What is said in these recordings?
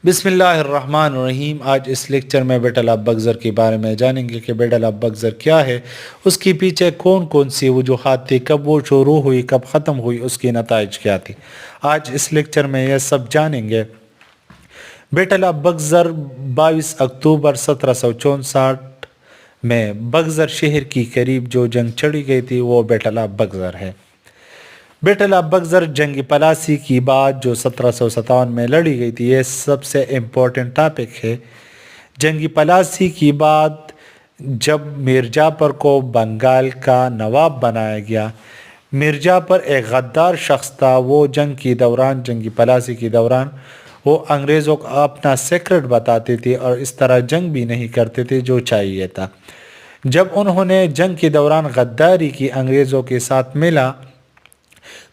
بسم اللہ الرحمن الرحیم۔ آج اس لیکچر میں بیٹل آف بگزر کے بارے میں جانیں گے کہ بیٹل آف بگزر کیا ہے، اس کے پیچھے کون کون سی وجوہات تھی، کب وہ شروع ہوئی، کب ختم ہوئی، اس کے نتائج کیا تھی۔ آج اس لیکچر میں یہ سب جانیں گے۔ بیٹل آف بگزر 22 اکتوبر 1764 میں بگزر شہر کی قریب جو جنگ چڑھی گئی تھی وہ بیٹل آف بگزر ہے۔ بیٹل آف بگزر جنگ پلاسی کی بات جو 1757 میں لڑی گئی تھی، یہ سب سے امپورٹنٹ ٹاپک ہے۔ جنگ پلاسی کی بات جب میر جعفر کو بنگال کا نواب بنایا گیا۔ میر جعفر ایک غدار شخص تھا۔ وہ جنگ پلاسی کے دوران وہ انگریزوں کو اپنا سیکرٹ بتاتے تھے اور اس طرح جنگ بھی نہیں کرتے تھے جو چاہیے تھا۔ جب انہوں نے جنگ کے دوران غداری کی انگریزوں کے ساتھ ملا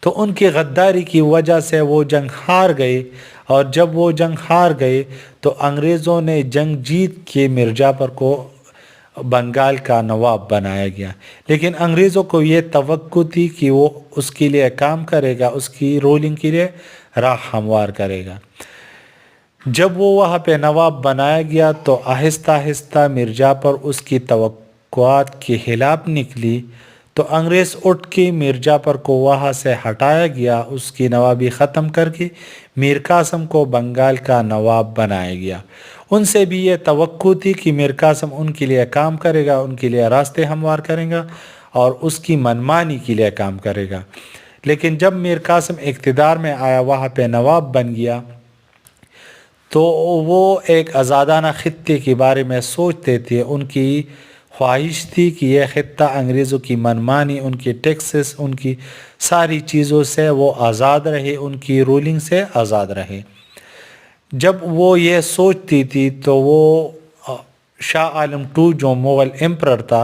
تو ان کی غداری کی وجہ سے وہ جنگ ہار گئے، اور جب وہ جنگ ہار گئے تو انگریزوں نے جنگ جیت کے میر جعفر کو بنگال کا نواب بنایا گیا۔ لیکن انگریزوں کو یہ توقع تھی کہ وہ اس کے لیے کام کرے گا، اس کی رولنگ کے لیے راہ ہموار کرے گا۔ جب وہ وہاں پہ نواب بنایا گیا تو آہستہ آہستہ میر جعفر اس کی توقعات کے خلاف نکلی، تو انگریز اٹھ کے میر جعفر کو وہاں سے ہٹایا گیا، اس کی نوابی ختم کر کے میر قاسم کو بنگال کا نواب بنایا گیا۔ ان سے بھی یہ توقع تھی کہ میر قاسم ان کے لیے کام کرے گا، ان کے لیے راستے ہموار کرے گا اور اس کی منمانی کے لیے کام کرے گا۔ لیکن جب میر قاسم اقتدار میں آیا، وہاں پہ نواب بن گیا، تو وہ ایک آزادانہ خطے کے بارے میں سوچتے تھے۔ ان کی خواہش تھی کہ یہ خطہ انگریزوں کی منمانی، ان کی ٹیکسز، ان کی ساری چیزوں سے وہ آزاد رہے، ان کی رولنگ سے آزاد رہے۔ جب وہ یہ سوچتی تھی تو وہ شاہ عالم II جو مغل امپرر تھا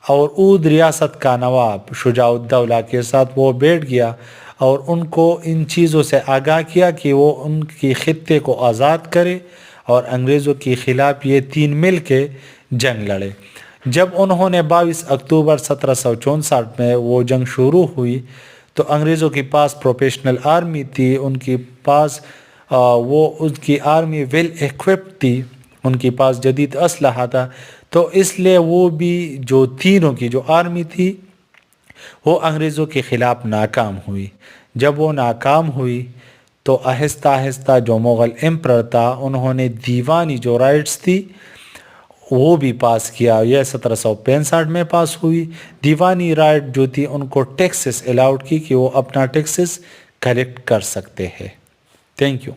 اور اودھ ریاست کا نواب شجاع الدولہ کے ساتھ وہ بیٹھ گیا اور ان کو ان چیزوں سے آگاہ کیا کہ وہ ان کی خطے کو آزاد کرے اور انگریزوں کے خلاف یہ تین مل کے جنگ لڑے۔ جب انہوں نے 22 اکتوبر 1764 میں وہ جنگ شروع ہوئی تو انگریزوں کے پاس پروفیشنل آرمی تھی، ان کے پاس ان کی آرمی ویل ایکوپڈ تھی، ان کے پاس جدید اسلحہ تھا، تو اس لیے وہ بھی جو تینوں کی جو آرمی تھی وہ انگریزوں کے خلاف ناکام ہوئی۔ جب وہ ناکام ہوئی تو آہستہ آہستہ جو مغل امپرر تھا انہوں نے دیوانی جو رائٹس تھی وہ بھی پاس کیا۔ یہ 1765 میں پاس ہوئی۔ دیوانی رائٹ جو تھی ان کو ٹیکسز الاؤڈ کی کہ وہ اپنا ٹیکسز کلیکٹ کر سکتے ہیں۔ Thank you.